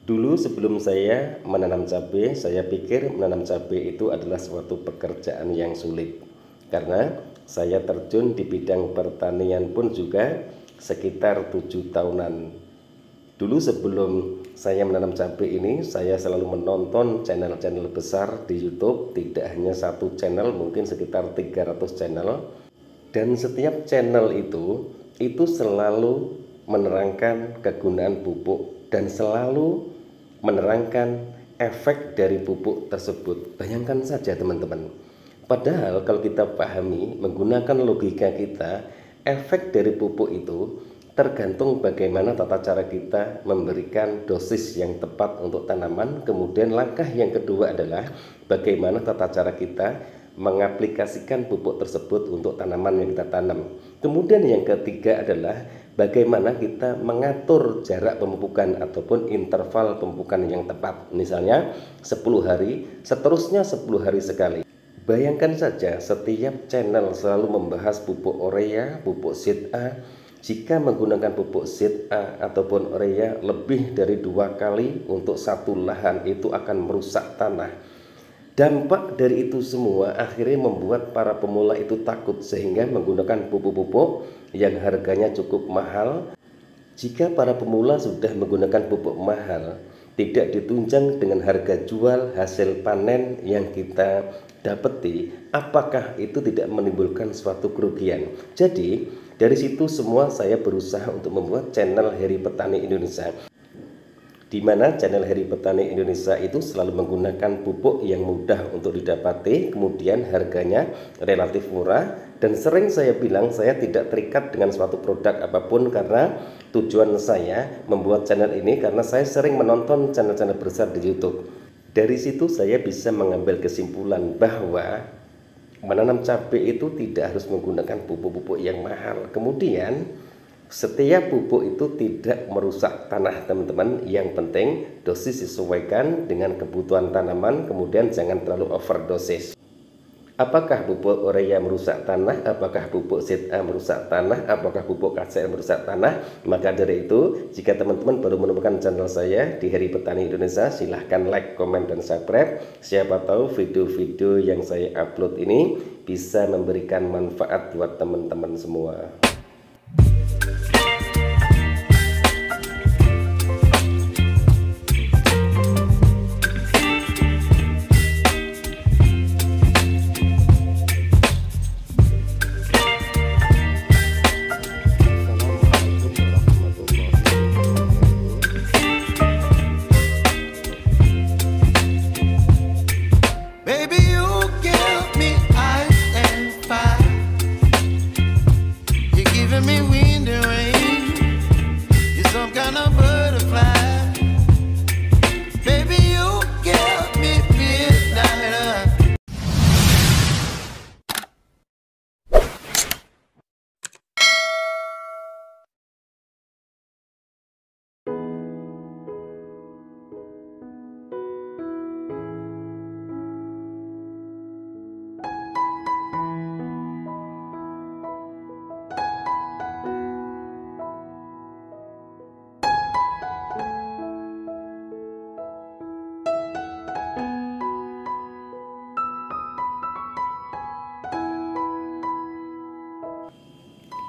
Dulu sebelum saya menanam cabai, saya pikir menanam cabai itu adalah suatu pekerjaan yang sulit. Karena saya terjun di bidang pertanian pun juga sekitar 7 tahunan. Dulu sebelum saya menanam cabai ini, saya selalu menonton channel-channel besar di YouTube, tidak hanya satu channel, mungkin sekitar 300 channel. Dan setiap channel itu selalu menerangkan kegunaan pupuk dan selalu menerangkan efek dari pupuk tersebut. Bayangkan saja teman-teman. Padahal kalau kita pahami menggunakan logika kita, efek dari pupuk itu tergantung bagaimana tata cara kita memberikan dosis yang tepat untuk tanaman. Kemudian langkah yang kedua adalah bagaimana tata cara kita mengaplikasikan pupuk tersebut untuk tanaman yang kita tanam. Kemudian yang ketiga adalah bagaimana kita mengatur jarak pemupukan ataupun interval pemupukan yang tepat. Misalnya 10 hari, seterusnya 10 hari sekali. Bayangkan saja setiap channel selalu membahas pupuk urea, pupuk seed A. Jika menggunakan pupuk seed A ataupun urea lebih dari 2 kali untuk satu lahan, itu akan merusak tanah. Dampak dari itu semua akhirnya membuat para pemula itu takut sehingga menggunakan pupuk-pupuk yang harganya cukup mahal. Jika para pemula sudah menggunakan pupuk mahal, tidak ditunjang dengan harga jual hasil panen yang kita dapati, apakah itu tidak menimbulkan suatu kerugian? Jadi dari situ semua saya berusaha untuk membuat channel Heri Petani Indonesia, di mana channel Heri Petani Indonesia itu selalu menggunakan pupuk yang mudah untuk didapati, kemudian harganya relatif murah, dan sering saya bilang saya tidak terikat dengan suatu produk apapun karena tujuan saya membuat channel ini karena saya sering menonton channel-channel besar di YouTube. Dari situ saya bisa mengambil kesimpulan bahwa menanam cabai itu tidak harus menggunakan pupuk-pupuk yang mahal. Kemudian setiap pupuk itu tidak merusak tanah teman-teman. Yang penting dosis disesuaikan dengan kebutuhan tanaman, kemudian jangan terlalu overdosis. Apakah pupuk urea merusak tanah? Apakah pupuk seed A merusak tanah? Apakah pupuk KCL merusak tanah? Maka dari itu, jika teman-teman baru menemukan channel saya di Heri Petani Indonesia, silahkan like, komen, dan subscribe. Siapa tahu video-video yang saya upload ini bisa memberikan manfaat buat teman-teman semua.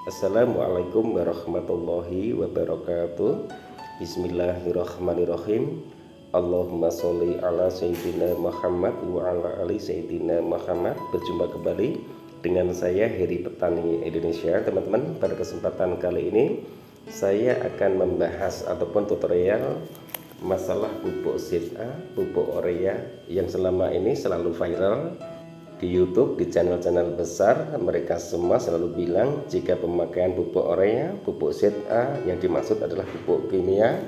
Assalamualaikum warahmatullahi wabarakatuh. Bismillahirrahmanirrahim. Allahumma sholli ala Sayyidina Muhammad wa ala ali Sayyidina Muhammad. Berjumpa kembali dengan saya Heri Petani Indonesia. Teman-teman, pada kesempatan kali ini saya akan membahas ataupun tutorial masalah pupuk seed A, pupuk urea yang selama ini selalu viral di YouTube, di channel-channel besar. Mereka semua selalu bilang jika pemakaian pupuk urea, pupuk seed A yang dimaksud adalah pupuk kimia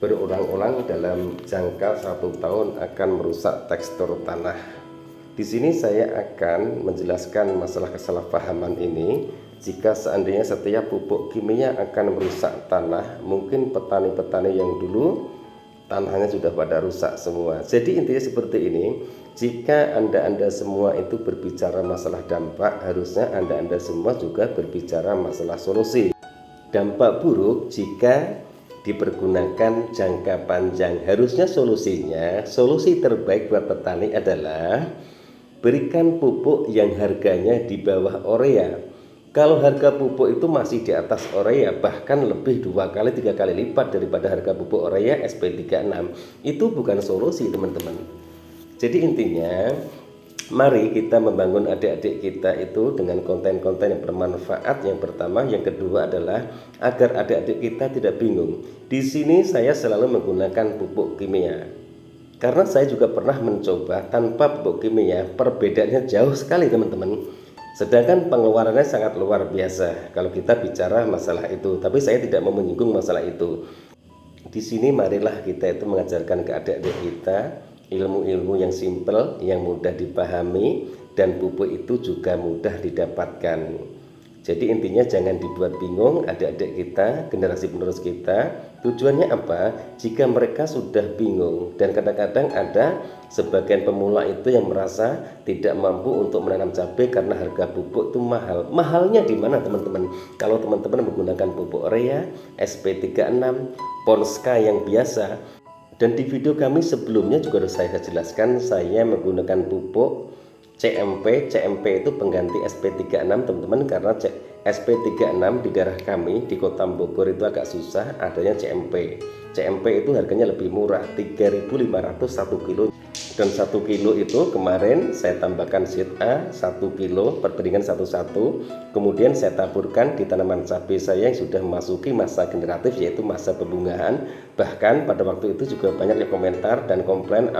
berulang-ulang dalam jangka 1 tahun akan merusak tekstur tanah. Di sini saya akan menjelaskan masalah kesalahpahaman ini. Jika seandainya setiap pupuk kimia akan merusak tanah, mungkin petani-petani yang dulu tanahnya sudah pada rusak semua. Jadi intinya seperti ini. Jika anda semua itu berbicara masalah dampak, harusnya anda semua juga berbicara masalah solusi. Dampak buruk jika dipergunakan jangka panjang. Harusnya solusi terbaik buat petani adalah berikan pupuk yang harganya di bawah urea. Kalau harga pupuk itu masih di atas urea, bahkan lebih 2 kali 3 kali lipat daripada harga pupuk urea SP36, itu bukan solusi teman-teman. Jadi intinya, mari kita membangun adik-adik kita itu dengan konten-konten yang bermanfaat. Yang pertama, yang kedua adalah agar adik-adik kita tidak bingung. Di sini saya selalu menggunakan pupuk kimia, karena saya juga pernah mencoba tanpa pupuk kimia. Perbedaannya jauh sekali teman-teman. Sedangkan pengeluarannya sangat luar biasa kalau kita bicara masalah itu. Tapi saya tidak mau menyinggung masalah itu. Di sini marilah kita itu mengajarkan ke adik-adik kita ilmu-ilmu yang simple, yang mudah dipahami, dan pupuk itu juga mudah didapatkan. Jadi intinya jangan dibuat bingung adik-adik kita, generasi penerus kita. Tujuannya apa? Jika mereka sudah bingung, dan kadang-kadang ada sebagian pemula itu yang merasa tidak mampu untuk menanam cabai karena harga pupuk itu mahal. Mahalnya di mana teman-teman? Kalau teman-teman menggunakan pupuk urea, SP36, Ponska yang biasa, dan di video kami sebelumnya juga sudah saya jelaskan, saya menggunakan pupuk CMP. CMP itu pengganti SP36 teman-teman, karena SP36 di daerah kami di Kota Bogor itu agak susah adanya CMP. CMP itu harganya lebih murah, 3.500 1 kilo. Dan 1 kilo itu kemarin saya tambahkan seed A 1 kilo perbandingan 1:1. Kemudian saya taburkan di tanaman cabai saya yang sudah memasuki masa generatif, yaitu masa pembungaan. Bahkan pada waktu itu juga banyak yang komentar dan komplain,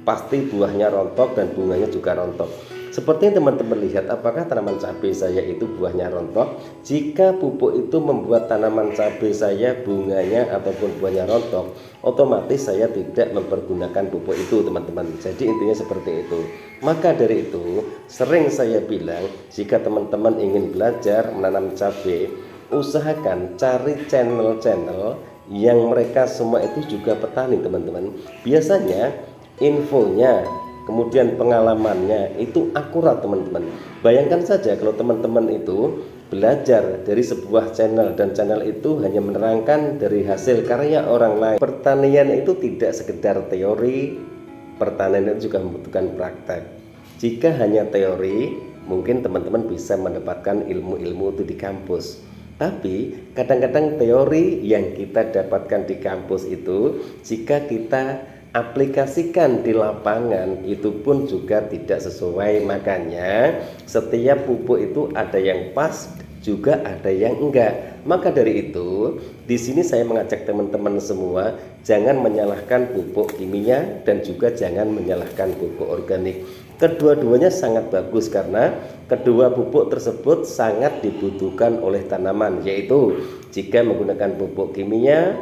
pasti buahnya rontok dan bunganya juga rontok. Seperti yang teman-teman lihat, apakah tanaman cabai saya itu buahnya rontok? Jika pupuk itu membuat tanaman cabai saya bunganya ataupun buahnya rontok, otomatis saya tidak mempergunakan pupuk itu teman-teman. Jadi intinya seperti itu. Maka dari itu sering saya bilang, jika teman-teman ingin belajar menanam cabai, usahakan cari channel-channel yang mereka semua itu juga petani teman-teman. Biasanya infonya, kemudian pengalamannya itu akurat teman-teman. Bayangkan saja kalau teman-teman itu belajar dari sebuah channel, dan channel itu hanya menerangkan dari hasil karya orang lain. Pertanian itu tidak sekedar teori, pertanian itu juga membutuhkan praktek. Jika hanya teori, mungkin teman-teman bisa mendapatkan ilmu-ilmu itu di kampus. Tapi kadang-kadang teori yang kita dapatkan di kampus itu, jika kita aplikasikan di lapangan, itu pun juga tidak sesuai. Makanya setiap pupuk itu ada yang pas, juga ada yang enggak. Maka dari itu di sini saya mengajak teman-teman semua, jangan menyalahkan pupuk kimia dan juga jangan menyalahkan pupuk organik. Kedua-duanya sangat bagus karena kedua pupuk tersebut sangat dibutuhkan oleh tanaman. Yaitu jika menggunakan pupuk kimia,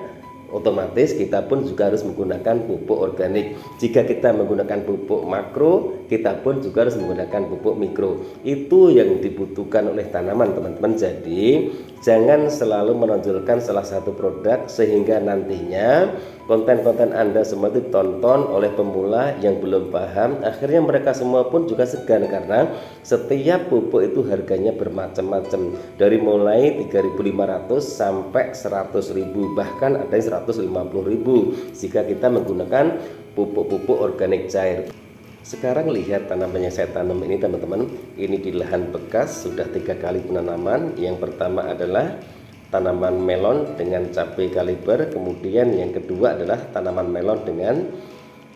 otomatis kita pun juga harus menggunakan pupuk organik. Jika kita menggunakan pupuk makro, kita pun juga harus menggunakan pupuk mikro. Itu yang dibutuhkan oleh tanaman teman-teman. Jadi jangan selalu menonjolkan salah satu produk, sehingga nantinya konten-konten Anda semua itu tonton oleh pemula yang belum paham. Akhirnya mereka semua pun juga segan, karena setiap pupuk itu harganya bermacam-macam, dari mulai 3.500 sampai 100.000, bahkan ada yang 150.000 jika kita menggunakan pupuk-pupuk organik cair. Sekarang lihat tanaman yang saya tanam ini teman-teman. Ini di lahan bekas, sudah 3 kali penanaman. Yang pertama adalah tanaman melon dengan cabai kaliber, kemudian yang kedua adalah tanaman melon dengan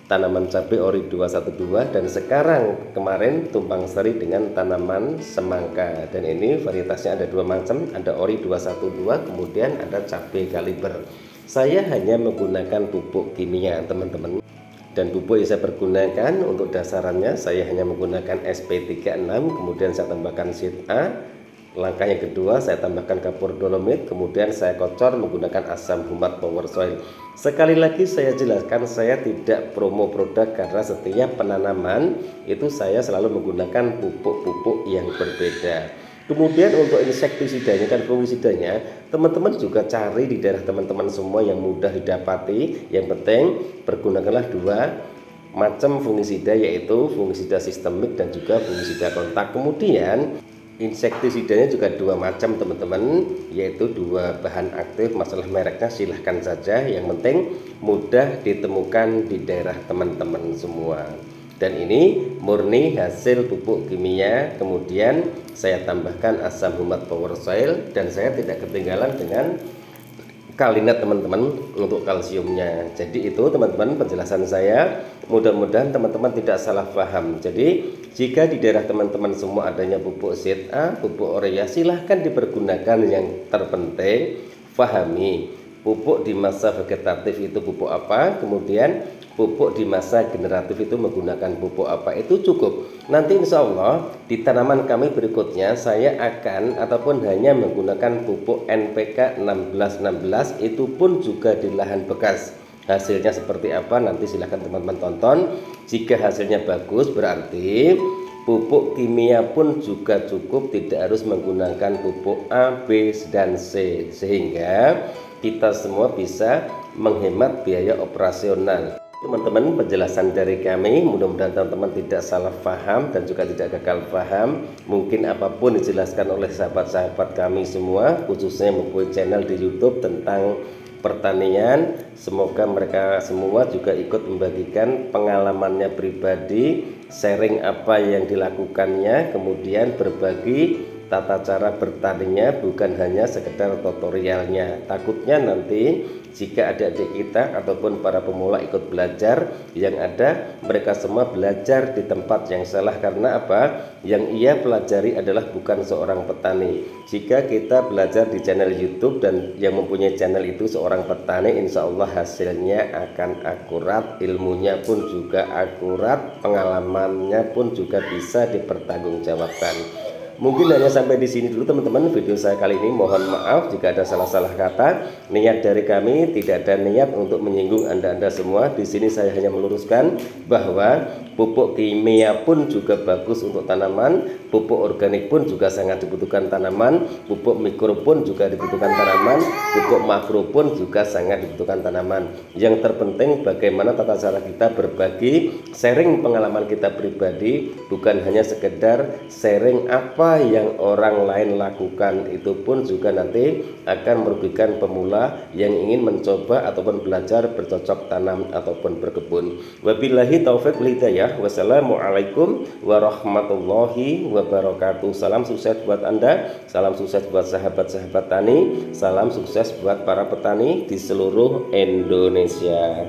tanaman cabai ori 212, dan sekarang kemarin tumpang seri dengan tanaman semangka. Dan ini varietasnya ada 2 macam, ada ori 212, kemudian ada cabai kaliber. Saya hanya menggunakan pupuk kimia teman-teman, dan pupuk yang saya pergunakan untuk dasarannya saya hanya menggunakan SP36, kemudian saya tambahkan seed A. Langkah yang kedua saya tambahkan kapur dolomit, kemudian saya kocor menggunakan asam humat power soil. Sekali lagi saya jelaskan, saya tidak promo produk, karena setiap penanaman itu saya selalu menggunakan pupuk-pupuk yang berbeda. Kemudian untuk insektisidanya dan fungisidanya, teman-teman juga cari di daerah teman-teman semua yang mudah didapati. Yang penting pergunakanlah 2 macam fungisida, yaitu fungisida sistemik dan juga fungisida kontak. Kemudian Insektisidanya juga dua macam teman-teman, yaitu dua bahan aktif. Masalah mereknya silahkan saja, yang penting mudah ditemukan di daerah teman-teman semua. Dan ini murni hasil pupuk kimia, kemudian saya tambahkan asam humat power soil, dan saya tidak ketinggalan dengan Kalinet teman-teman untuk kalsiumnya. Jadi itu teman-teman penjelasan saya, mudah-mudahan teman-teman tidak salah paham. Jadi jika di daerah teman-teman semua adanya pupuk ZA, pupuk urea, silahkan dipergunakan. Yang terpenting pahami pupuk di masa vegetatif itu pupuk apa, kemudian pupuk di masa generatif itu menggunakan pupuk apa, itu cukup. Nanti insya Allah di tanaman kami berikutnya saya akan ataupun hanya menggunakan pupuk NPK 1616, itu pun juga di lahan bekas. Hasilnya seperti apa nanti silahkan teman-teman tonton. Jika hasilnya bagus berarti pupuk kimia pun juga cukup, tidak harus menggunakan pupuk A, B, dan C, sehingga kita semua bisa menghemat biaya operasional. Teman-teman, penjelasan dari kami mudah-mudahan teman-teman tidak salah paham dan juga tidak gagal paham. Mungkin apapun dijelaskan oleh sahabat-sahabat kami semua, khususnya mempunyai channel di YouTube tentang pertanian, semoga mereka semua juga ikut membagikan pengalamannya pribadi, sharing apa yang dilakukannya, kemudian berbagi tata cara bertaninya, bukan hanya sekedar tutorialnya. Takutnya nanti jika adik-adik kita ataupun para pemula ikut belajar, yang ada mereka semua belajar di tempat yang salah. Karena apa? Yang ia pelajari adalah bukan seorang petani. Jika kita belajar di channel YouTube dan yang mempunyai channel itu seorang petani, insya Allah hasilnya akan akurat, ilmunya pun juga akurat, pengalamannya pun juga bisa dipertanggungjawabkan. Mungkin hanya sampai di sini dulu teman-teman video saya kali ini. Mohon maaf jika ada salah-salah kata. Niat dari kami tidak ada niat untuk menyinggung Anda-Anda semua. Di sini saya hanya meluruskan bahwa pupuk kimia pun juga bagus untuk tanaman, pupuk organik pun juga sangat dibutuhkan tanaman, pupuk mikro pun juga dibutuhkan tanaman, pupuk makro pun juga sangat dibutuhkan tanaman. Yang terpenting bagaimana tata cara kita berbagi, sharing pengalaman kita pribadi, bukan hanya sekedar sharing apa yang orang lain lakukan. Itu pun juga nanti akan merugikan pemula yang ingin mencoba ataupun belajar bercocok tanam ataupun berkebun. Wabillahi taufiq wal hidayah. Wassalamualaikum warahmatullahi wabarakatuh. Salam sukses buat Anda, salam sukses buat sahabat-sahabat tani, salam sukses buat para petani di seluruh Indonesia.